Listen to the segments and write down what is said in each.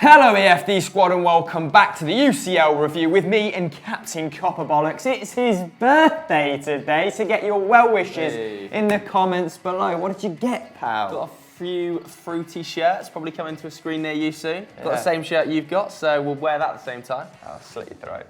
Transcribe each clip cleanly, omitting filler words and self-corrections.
Hello EFD squad and welcome back to the UCL review with me and Captain Copperbollocks. It's his birthday today, so get your well wishes in the comments below. What did you get, pal? Got a few fruity shirts, probably coming to a screen near you soon. Got the same shirt you've got, so we'll wear that at the same time. I'll slit your throat.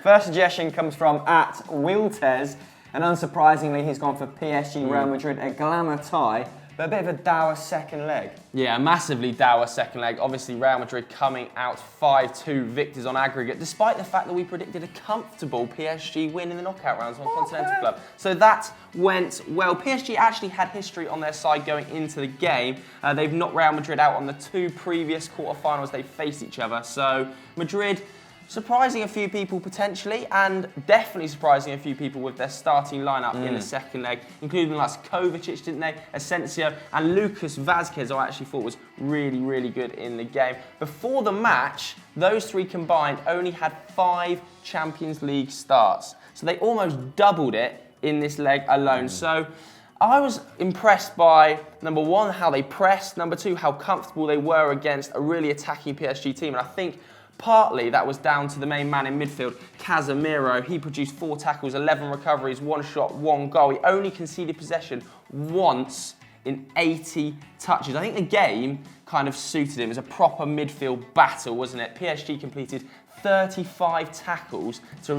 First suggestion comes from @Wiltez, and unsurprisingly he's gone for PSG Real Madrid, a glamour tie. But a bit of a dour second leg. Yeah, massively dour second leg. Obviously, Real Madrid coming out 5-2 victors on aggregate, despite the fact that we predicted a comfortable PSG win in the knockout rounds on Continental Club. So that went well. PSG actually had history on their side going into the game. They've knocked Real Madrid out on the two previous quarterfinals they faced each other. So Madrid surprising a few people potentially, and definitely surprising a few people with their starting lineup in the second leg, including like Kovacic, didn't they? Asensio and Lucas Vazquez, I actually thought was really, really good in the game. Before the match, those three combined only had 5 Champions League starts. So they almost doubled it in this leg alone. So I was impressed by, number one, how they pressed, number two, how comfortable they were against a really attacking PSG team. And I think partly that was down to the main man in midfield, Casemiro. He produced 4 tackles, 11 recoveries, 1 shot, 1 goal. He only conceded possession once in 80 touches. I think the game kind of suited him. It was a proper midfield battle, wasn't it? PSG completed 35 tackles to,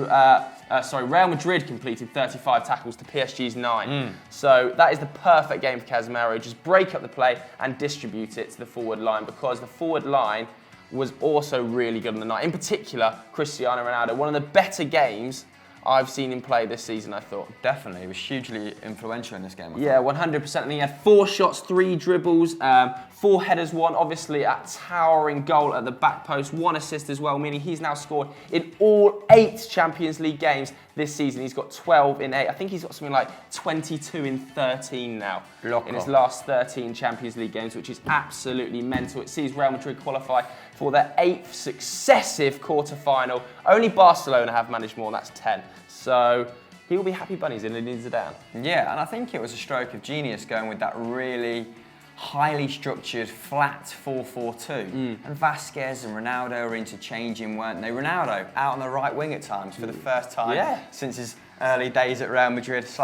Real Madrid completed 35 tackles to PSG's 9. So that is the perfect game for Casemiro. Just break up the play and distribute it to the forward line, because the forward line was also really good on the night. In particular, Cristiano Ronaldo, one of the better games I've seen him play this season, I thought. Definitely, he was hugely influential in this game. Yeah, 100%. And he had 4 shots, 3 dribbles, 4 headers, 1 obviously a towering goal at the back post, 1 assist as well, meaning he's now scored in all 8 Champions League games this season. He's got 12 in 8. I think he's got something like 22 in 13 now in his last 13 Champions League games, which is absolutely mental. It sees Real Madrid qualify for their 8th successive quarter-final. Only Barcelona have managed more, and that's 10. So he will be happy bunnies in Zinedine Zidane. Yeah, and I think it was a stroke of genius going with that really highly structured, flat 4-4-2. And Vasquez and Ronaldo were interchanging, weren't they? Ronaldo out on the right wing at times for the first time since his early days at Real Madrid /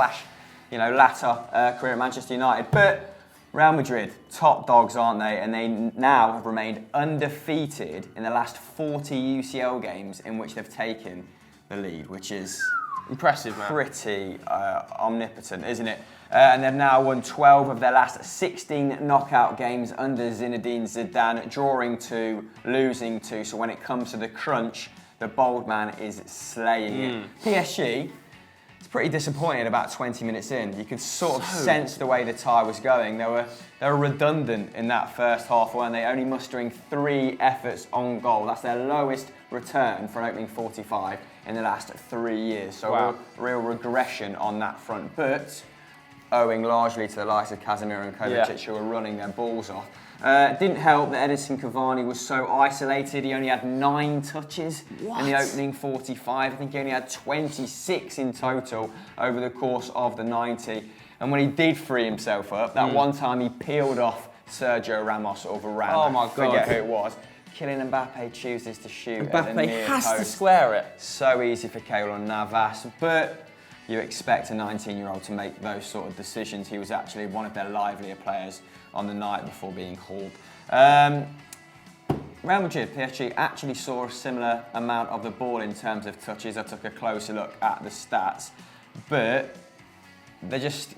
latter career at Manchester United. But Real Madrid, top dogs, aren't they? And they now have remained undefeated in the last 40 UCL games in which they've taken the lead, which is impressive, man. Pretty omnipotent, isn't it? And they've now won 12 of their last 16 knockout games under Zinedine Zidane, drawing 2, losing 2. So when it comes to the crunch, the bold man is slaying it. PSG, it's pretty disappointed about 20 minutes in. You could sort of sense the way the tie was going. They were redundant in that first half, weren't they? Only mustering 3 efforts on goal. That's their lowest return for an opening 45 in the last 3 years. So a real regression on that front. But owing largely to the likes of Casemiro and Kovacic, who were running their balls off. Didn't help that Edinson Cavani was so isolated. He only had 9 touches in the opening 45. I think he only had 26 in total over the course of the 90. And when he did free himself up, that one time he peeled off Sergio Ramos over Ram. Oh my God. Forget who it was. Kylian Mbappe chooses to shoot at the near Mbappe has post. to square it. So easy for Keylor Navas, but you expect a 19-year-old to make those sort of decisions. He was actually one of their livelier players on the night before being hauled. Real Madrid, PSG actually saw a similar amount of the ball in terms of touches. I took a closer look at the stats, but they just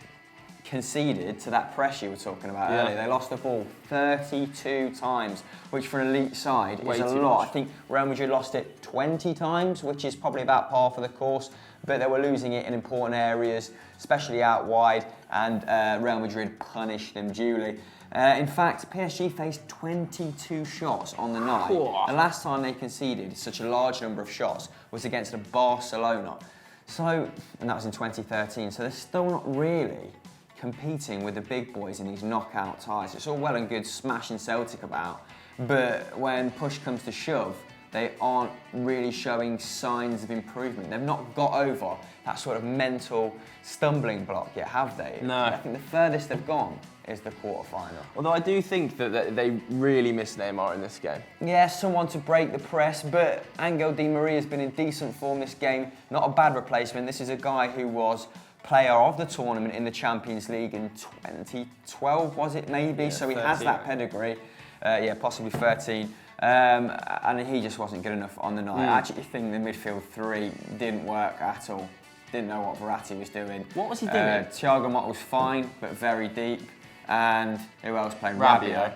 conceded to that press you were talking about earlier. They lost the ball 32 times, which for an elite side is a lot. I think Real Madrid lost it 20 times, which is probably about par for the course, but they were losing it in important areas, especially out wide, and Real Madrid punished them duly. In fact, PSG faced 22 shots on the night. The last time they conceded such a large number of shots was against Barcelona. So, and that was in 2013, so they're still not really competing with the big boys in these knockout ties. It's all well and good smashing Celtic about, but when push comes to shove, they aren't really showing signs of improvement. They've not got over that sort of mental stumbling block yet, have they? No. I think the furthest they've gone is the quarter-final. Although I do think that they really miss Neymar in this game. Yeah, someone to break the press, but Angel Di Maria has been in decent form this game. Not a bad replacement. This is a guy who was player of the tournament in the Champions League in 2012, was it maybe? Yeah, so he 13. has that pedigree. Yeah, possibly 13. And he just wasn't good enough on the night. I actually think the midfield three didn't work at all. Didn't know what Verratti was doing. What was he doing? Thiago Motta was fine, but very deep. And who else played? Rabiot.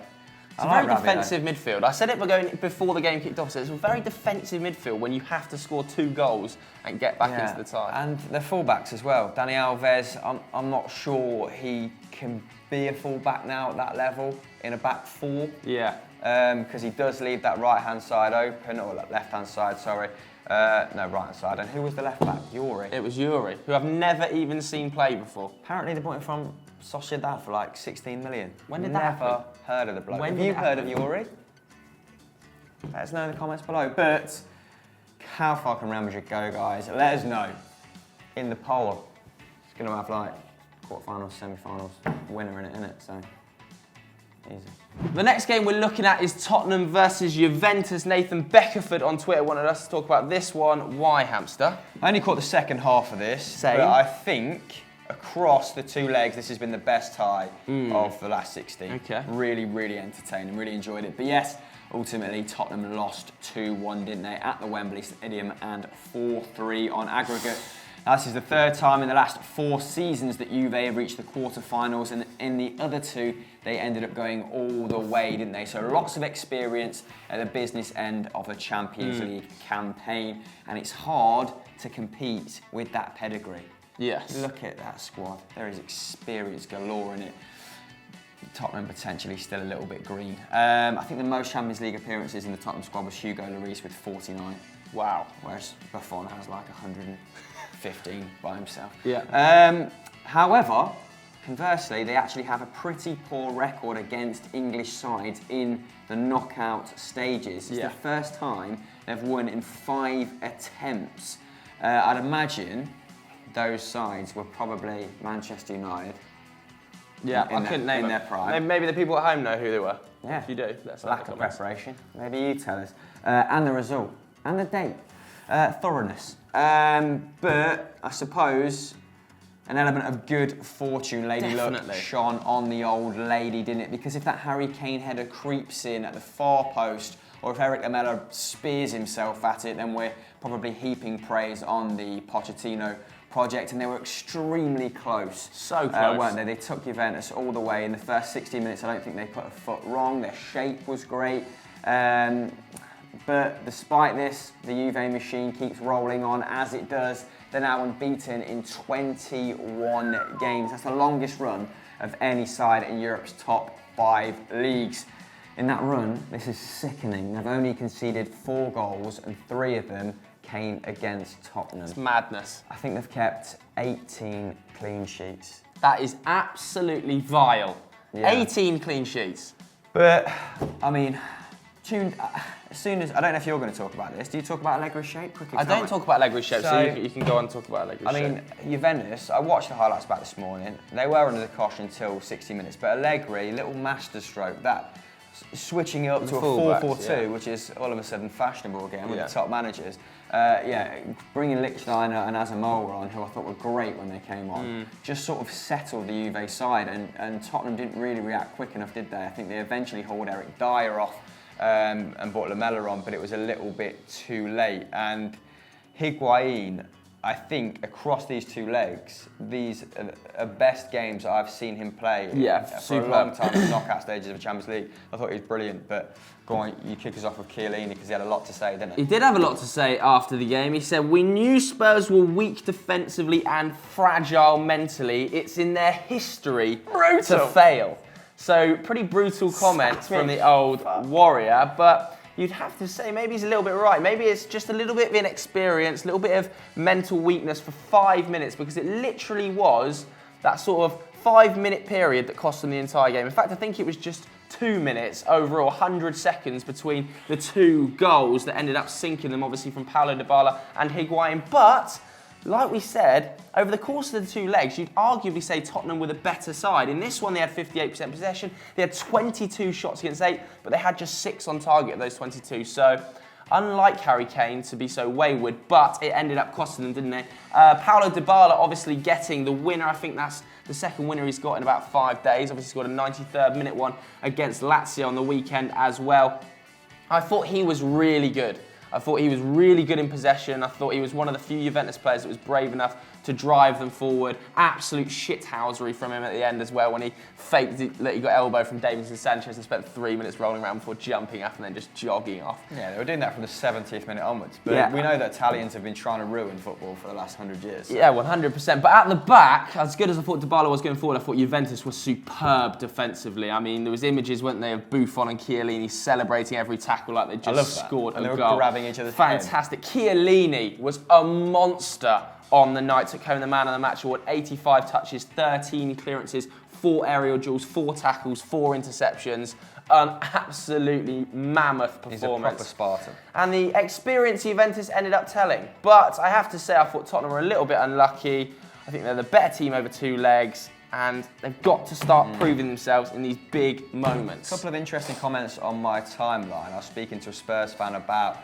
It's a I like very Rabiot. defensive midfield. I said it before the game kicked off. So it's a very defensive midfield when you have to score 2 goals and get back into the tie. And the fullbacks as well. Dani Alves, I'm not sure he can be a fullback now at that level in a back four. Yeah. Because he does leave that right-hand side open, or left-hand side, sorry. No, right-hand side. And who was the left-back? Yuri. It was Yuri, who I've never even seen play before. Apparently they bought him from Sociedad for like 16 million. When did that Never happen? heard of the bloke. When Have did you it heard of happen? Yuri? Let us know in the comments below. But how far can Real Madrid go, guys? Let us know in the poll. It's going to have like quarterfinals, semi-finals, winner in it, innit? So easy. The next game we're looking at is Tottenham versus Juventus. Nathan Beckerford on Twitter wanted us to talk about this one. Why, Hamster? I only caught the second half of this, Same. but I think across the 2 legs, this has been the best tie of the last 16. Okay. Really, really entertaining, really enjoyed it. But yes, ultimately Tottenham lost 2-1, didn't they, at the Wembley Stadium, and 4-3 on aggregate. Now, this is the 3rd time in the last 4 seasons that Juve have reached the quarter-finals, and in the other 2, they ended up going all the way, didn't they? So lots of experience at the business end of a Champions League campaign, and it's hard to compete with that pedigree. Yes. Look at that squad. There is experience galore in it. Tottenham potentially still a little bit green. I think the most Champions League appearances in the Tottenham squad was Hugo Lloris with 49. Wow. Whereas Buffon has like 115 by himself. Yeah. However, conversely, they actually have a pretty poor record against English sides in the knockout stages. It's the first time they've won in 5 attempts. I'd imagine those sides were probably Manchester United. Yeah, I couldn't name in them. their prime. Maybe the people at home know who they were. Yeah. If you do, let's know in Lack the of comments. preparation. Maybe you tell us. And the result. And the date. Thoroughness. But I suppose an element of good fortune, Lady Luck, Definitely. shone on the old lady, didn't it? Because if that Harry Kane header creeps in at the far post, or if Eric Lamela spears himself at it, then we're probably heaping praise on the Pochettino project, and they were extremely close. So close. Weren't they? They took Juventus all the way in the first 60 minutes. I don't think they put a foot wrong. Their shape was great. But despite this, the Juve machine keeps rolling on as it does. They're now unbeaten in 21 games. That's the longest run of any side in Europe's top 5 leagues. In that run, this is sickening. They've only conceded 4 goals, and 3 of them came against Tottenham. It's madness. I think they've kept 18 clean sheets. That is absolutely vile. Yeah. 18 clean sheets. But, I mean, as soon as, I don't know if you're going to talk about this. Do you talk about Allegri's shape quickly? I don't talk about Allegri's shape, so So- you can go on and talk about Allegri's shape. I mean, Juventus, I watched the highlights back this morning. They were under the cosh until 60 minutes, but Allegri, little masterstroke, that switching it up to a fullbacks, 4-4-2, yeah. which is all of a sudden fashionable again with Yeah. the top managers. Bringing Lichtsteiner and Asamoah on, who I thought were great when they came on, just sort of settled the Juve side, and Tottenham didn't really react quick enough, did they? I think they eventually hauled Eric Dyer off and brought Lamela on, but it was a little bit too late. And Higuain, I think across these 2 legs, these are best games I've seen him play for superb. a long time in the knockout stages of the Champions League. I thought he was brilliant, but go on, you kick us off with Chiellini because he had a lot to say, didn't He he? did have a lot to say after the game. He said, "We knew Spurs were weak defensively and fragile mentally. It's in their history to fail." So pretty brutal comments from the old warrior, but you'd have to say maybe he's a little bit right. Maybe it's just a little bit of inexperience, a little bit of mental weakness for 5 minutes, because it literally was that sort of 5-minute period that cost them the entire game. In fact, I think it was just 2 minutes overall, 100 seconds between the 2 goals that ended up sinking them, obviously from Paulo Dybala and Higuain. But like we said, over the course of the two legs, you'd arguably say Tottenham were the better side. In this one, they had 58% possession. They had 22 shots against 8, but they had just 6 on target of those 22. So, unlike Harry Kane to be so wayward, but it ended up costing them, didn't it? Paulo Dybala obviously getting the winner. I think that's the second winner he's got in about 5 days. Obviously scored a 93rd minute one against Lazio on the weekend as well. I thought he was really good. I thought he was really good in possession. I thought he was one of the few Juventus players that was brave enough to drive them forward. Absolute shithousery from him at the end as well when he faked it, that he got elbow from Davinson Sanchez and spent 3 minutes rolling around before jumping up and then just jogging off. Yeah, they were doing that from the 70th minute onwards. But we know that Italians have been trying to ruin football for the last 100 years. So. Yeah, 100%. But at the back, as good as I thought Dybala was going forward, I thought Juventus was superb defensively. I mean, there was images, weren't they, of Buffon and Chiellini celebrating every tackle like they just scored a goal. They were grabbing each other's Fantastic. Chiellini was a monster on the night, took home the man of the match award, 85 touches, 13 clearances, 4 aerial duels, 4 tackles, 4 interceptions. Absolutely mammoth performance. He's a proper Spartan. And the experience Juventus ended up telling. But I have to say, I thought Tottenham were a little bit unlucky. I think they're the better team over 2 legs. And they've got to start proving themselves in these big moments. A couple of interesting comments on my timeline. I was speaking to a Spurs fan about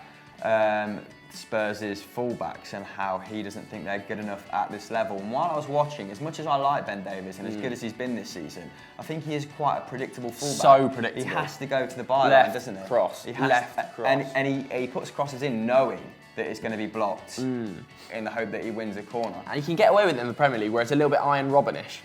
Spurs' fullbacks and how he doesn't think they're good enough at this level. And while I was watching, as much as I like Ben Davies and as good as he's been this season, I think he is quite a predictable fullback. So predictable. He has to go to the byline, doesn't he? Cross. He has Left cross. And he puts crosses in knowing that it's going to be blocked in the hope that he wins a corner. And you can get away with it in the Premier League, where it's a little bit Iron Robin-ish.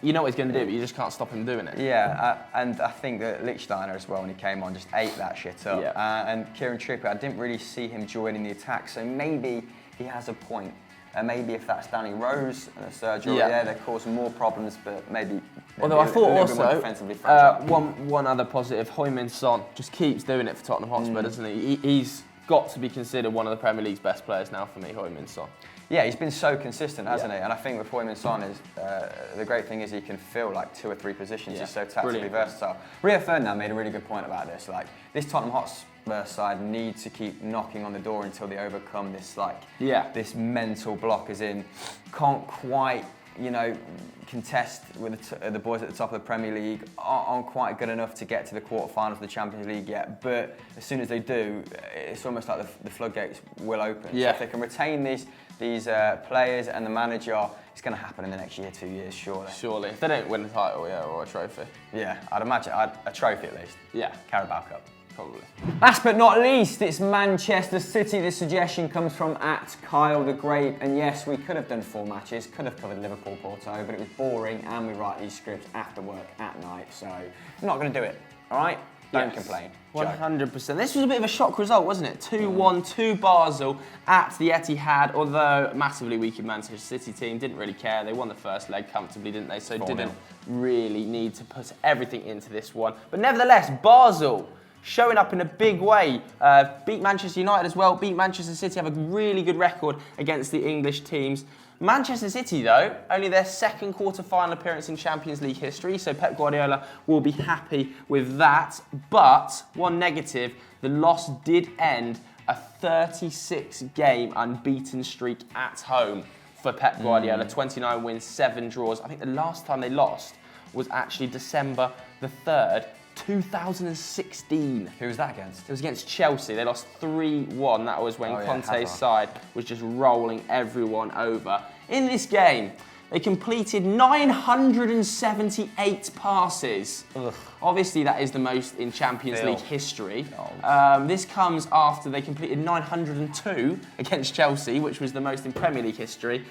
You know what he's going to do, but you just can't stop him doing it. Yeah, and I think that Lichtsteiner as well, when he came on, just ate that shit up. Yeah. And Kieran Trippier, I didn't really see him joining the attack, so maybe he has a point. And maybe if that's Danny Rose and Sergio there, they cause more problems, but maybe although I thought also defensively fragile. one other positive, Heung-min Son just keeps doing it for Tottenham Hotspur, doesn't he? He's got to be considered one of the Premier League's best players now for me, Heung-min Son. Yeah, he's been so consistent, hasn't he? And I think with Heung-min Son, the great thing is he can fill like 2 or 3 positions. He's so tactically versatile. Rio Ferdinand made a really good point about this. Like, this Tottenham Hotspur side needs to keep knocking on the door until they overcome this this mental block, as in can't quite contest with the boys at the top of the Premier League, aren't quite good enough to get to the quarterfinals of the Champions League yet. But as soon as they do, it's almost like the floodgates will open. Yeah. So if they can retain these players and the manager, it's going to happen in the next year, 2 years, surely. Surely. If they don't win a title, or a trophy. Yeah, I'd imagine a trophy at least. Yeah. Carabao Cup. Probably. Last but not least, it's Manchester City. This suggestion comes from @Kyle the Great. And yes, we could have done 4 matches, could have covered Liverpool Porto, but it was boring and we write these scripts after work at night. So I'm not going to do it, all right? Don't complain. 100%. This was a bit of a shock result, wasn't it? 2-1 to Basel at the Etihad, although massively weakened Manchester City team didn't really care. They won the first leg comfortably, didn't they? So didn't really need to put everything into this one. But nevertheless, Basel showing up in a big way. Beat Manchester United as well, beat Manchester City, have a really good record against the English teams. Manchester City, though, only their second quarter-final appearance in Champions League history, so Pep Guardiola will be happy with that. But one negative, the loss did end a 36-game unbeaten streak at home for Pep Guardiola. 29 wins, 7 draws. I think the last time they lost was actually December the 3rd, 2016. Who was that against? It was against Chelsea. They lost 3-1. That was when Conte's side was just rolling everyone over. In this game, they completed 978 passes. Ugh. Obviously, that is the most in Champions League history. This comes after they completed 902 against Chelsea, which was the most in Premier League history.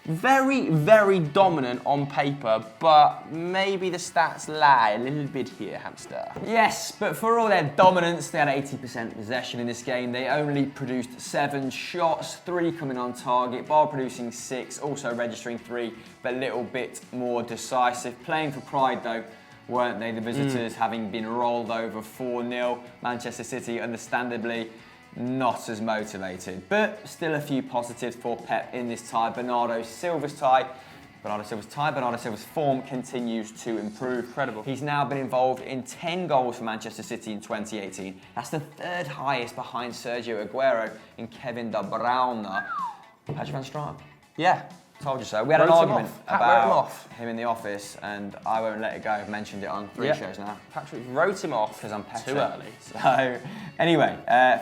Very, very dominant on paper, but maybe the stats lie a little bit here, hamster. Yes, but for all their dominance, they had 80% possession in this game. They only produced 7 shots, 3 coming on target, Bar producing 6, also registering 3, but a little bit more decisive. Playing for pride, though, weren't they? The visitors having been rolled over 4-0. Manchester City, understandably, not as motivated, but still a few positives for Pep in this tie. Bernardo Silva's form continues to improve. Incredible. He's now been involved in 10 goals for Manchester City in 2018. That's the 3rd highest behind Sergio Aguero and Kevin De Bruyne. How'd you find Strike? Yeah. Told you so. We had an Wrote him argument off. Pat wrote him about off. him in the office, and I won't let it go. I've mentioned it on 3 shows now. Patrick wrote him off Because I'm petty. too early. So, anyway,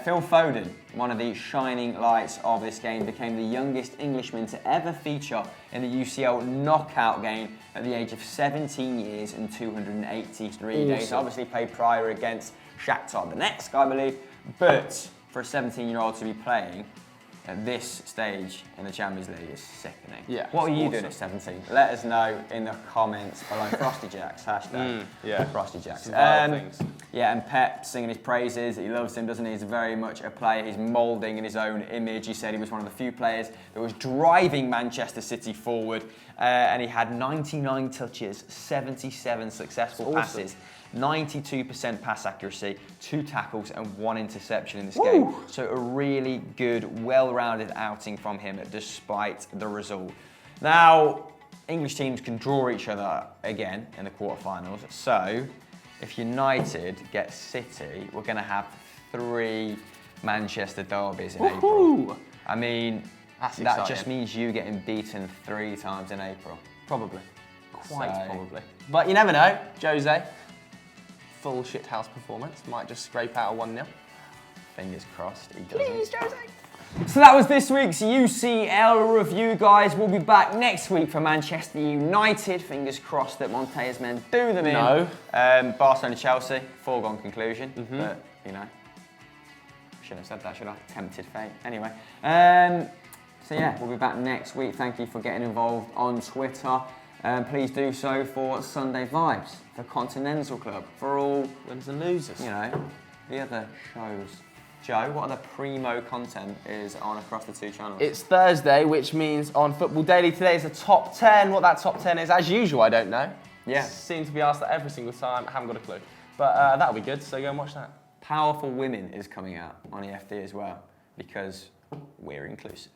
Phil Foden, one of the shining lights of this game, became the youngest Englishman to ever feature in the UCL knockout game at the age of 17 years and 283 days. Awesome. Obviously played prior against Shakhtar Donetsk, I believe, but for a 17-year-old to be playing at this stage in the Champions League is sickening. Yeah, What were you awesome. doing at 17? Let us know in the comments below. Frosty Jacks, hashtag. Frosty Jacks. Things. Yeah, and Pep singing his praises. He loves him, doesn't he? He's very much a player. He's moulding in his own image. He said he was one of the few players that was driving Manchester City forward. And he had 99 touches, 77 successful passes, 92% pass accuracy, 2 tackles and 1 interception in this game. So a really good, well-rounded outing from him despite the result. Now, English teams can draw each other again in the quarterfinals. So if United get City, we're going to have 3 Manchester derbies in April. I mean, that just means you getting beaten 3 times in April. Probably. Quite probably. But you never know. Jose, full shithouse performance. Might just scrape out a 1-0. Fingers crossed he doesn't. Please, Jose. So that was this week's UCL review, guys. We'll be back next week for Manchester United. Fingers crossed that Monte's men do them in. No. Barcelona-Chelsea, foregone conclusion. But, you know, shouldn't have said that, should I? Tempted fate. Anyway. So yeah, we'll be back next week. Thank you for getting involved on Twitter. Please do so for Sunday Vibes, for Continental Club, for all Winners and losers. You know, the other shows. Joe, what other primo content is on across the 2 channels? It's Thursday, which means on Football Daily today is a top 10. What that top 10 is, as usual, I don't know. Yeah. Seem to be asked that every single time. I haven't got a clue. But that'll be good, so go and watch that. Powerful Women is coming out on EFD as well, because we're inclusive.